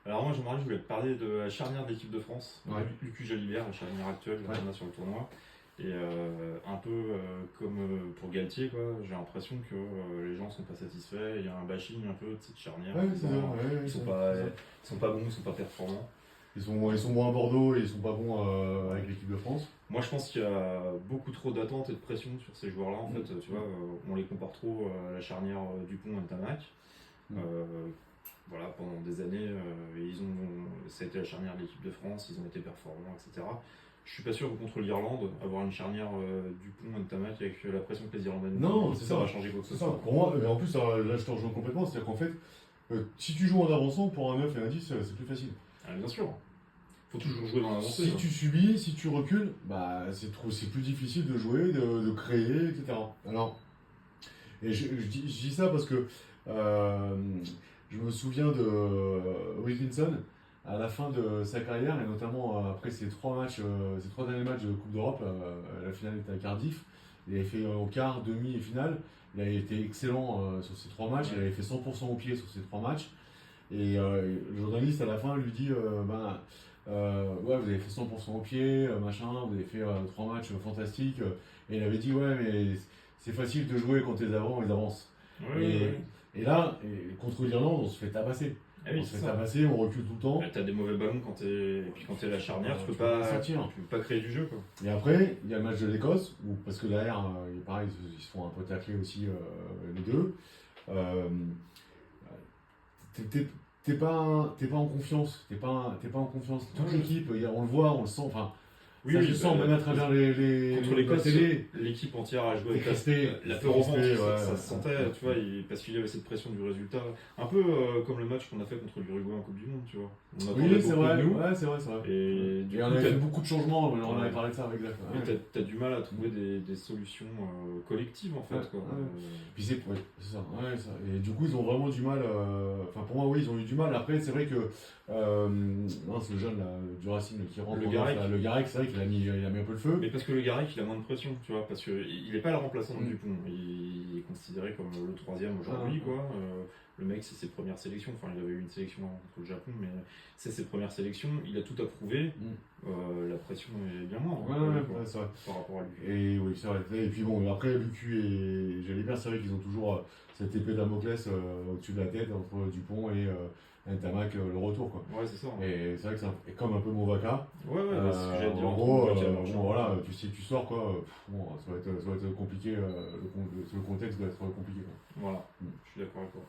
Alors moi je voulais te parler de la charnière de l'équipe de France, Ouais. Lucu Jalibert, la charnière actuelle Ouais. qu'on a sur le tournoi. Et un peu comme pour Galtier, quoi, j'ai l'impression que les gens sont pas satisfaits, il y a un bashing un peu de cette charnière. Ouais, c'est ça. Bon, Ouais, ils c'est sont ça, pas, c'est ça. ils sont pas bons, ils sont pas performants. Ils sont bons à Bordeaux et ils sont pas bons avec l'équipe de France. Moi je pense qu'il y a beaucoup trop d'attentes et de pression sur ces joueurs-là. En fait, tu vois, on les compare trop à la charnière Dupont-Ntamak. Voilà, pendant des années, ça a été la charnière de l'équipe de France, ils ont été performants, etc. Je suis pas sûr que contre l'Irlande, avoir une charnière Dupont-Ntamak avec la pression que les Irlandais nous Non, donnent, c'est ça ça. va changer quoi que ce C'est ça. soit. Pour moi, mais en plus, là, je te rejoins complètement. C'est-à-dire qu'en fait, si tu joues en avançant, pour un 9 et un 10, c'est plus facile. Ah, bien sûr, faut toujours jouer dans l'avancée. Si tu subis, si tu recules, bah, c'est plus difficile de jouer, de créer, etc. Alors, et je dis ça parce que je me souviens de Wilkinson à la fin de sa carrière, et notamment après ses trois derniers matchs de Coupe d'Europe. La finale était à Cardiff. Il avait fait au quart, demi et finale. Il avait été excellent sur ces trois matchs. Il avait fait 100% au pied sur ces trois matchs. Et le journaliste à la fin lui dit ouais, vous avez fait 100% au pied, machin, vous avez fait trois matchs fantastiques. Et il avait dit ouais, mais c'est facile de jouer quand t'es avant, ils avancent. Et là, contre l'Irlande, on se fait tabasser. Ah oui, On se c'est fait ça. tabasser, on recule tout le temps. T'as des mauvais ballons et puis quand t'es la charnière, tu peux pas pas sortir. tu peux pas créer du jeu, quoi. Et après, il y a le match de l'Écosse, parce que derrière, pareil, ils se font un peu tacler aussi, les deux. Euh, t'es pas en confiance. T'es pas en confiance. Toute Ouais. l'équipe, on le voit, on le sent. Enfin, Oui, ça oui, se sent même à travers les contre la l'Écosse, télé. l'équipe entière a joué avec Crispé, la peur au ventre, crispé, ça ouais, se sentait, ouais. tu vois, parce qu'il y avait cette pression du résultat. Un peu comme le match qu'on a fait contre l'Uruguay en Coupe du Monde, tu vois. On attendait Oui, c'est beaucoup vrai. de nous, Ouais, c'est vrai. et du Et on coup, avait t'as fait beaucoup de changements, on avait parlé de ça, exact. mais t'as du mal à trouver des solutions collectives, en fait, Ouais, quoi. ouais. Puis c'est ça, ouais, ça. Et du coup, ils ont vraiment du mal. Enfin, pour moi, oui, ils ont eu du mal. Après, c'est vrai que c'est le jeune là, du Racing qui rentre. Le Garec. Le Garec, c'est vrai qu'il a mis un peu le feu. Mais parce que le Garec, il a moins de pression, tu vois, parce qu'il n'est pas le remplaçant de Mm. Dupont. Il est considéré comme le troisième aujourd'hui, quoi. Le mec, c'est ses premières sélections. Enfin, il avait eu une sélection contre le Japon, mais c'est ses premières sélections. Il a tout approuvé. La pression est bien moindre, Ouais, c'est vrai. par rapport à lui. Et oui, c'est vrai. Et puis bon, après, Lucu et Jalibert, c'est vrai qu'ils ont toujours cette épée de Damoclès au-dessus de la tête entre Dupont et Ntamak, le retour, quoi. Ouais, c'est ça. Et c'est vrai que c'est comme un peu Movaka. Ouais, bah, c'est ce que j'allais dire. En gros, Bon, voilà, si tu sors, quoi, bon, ça va être compliqué, le contexte doit être compliqué, quoi. Voilà, je suis d'accord avec toi.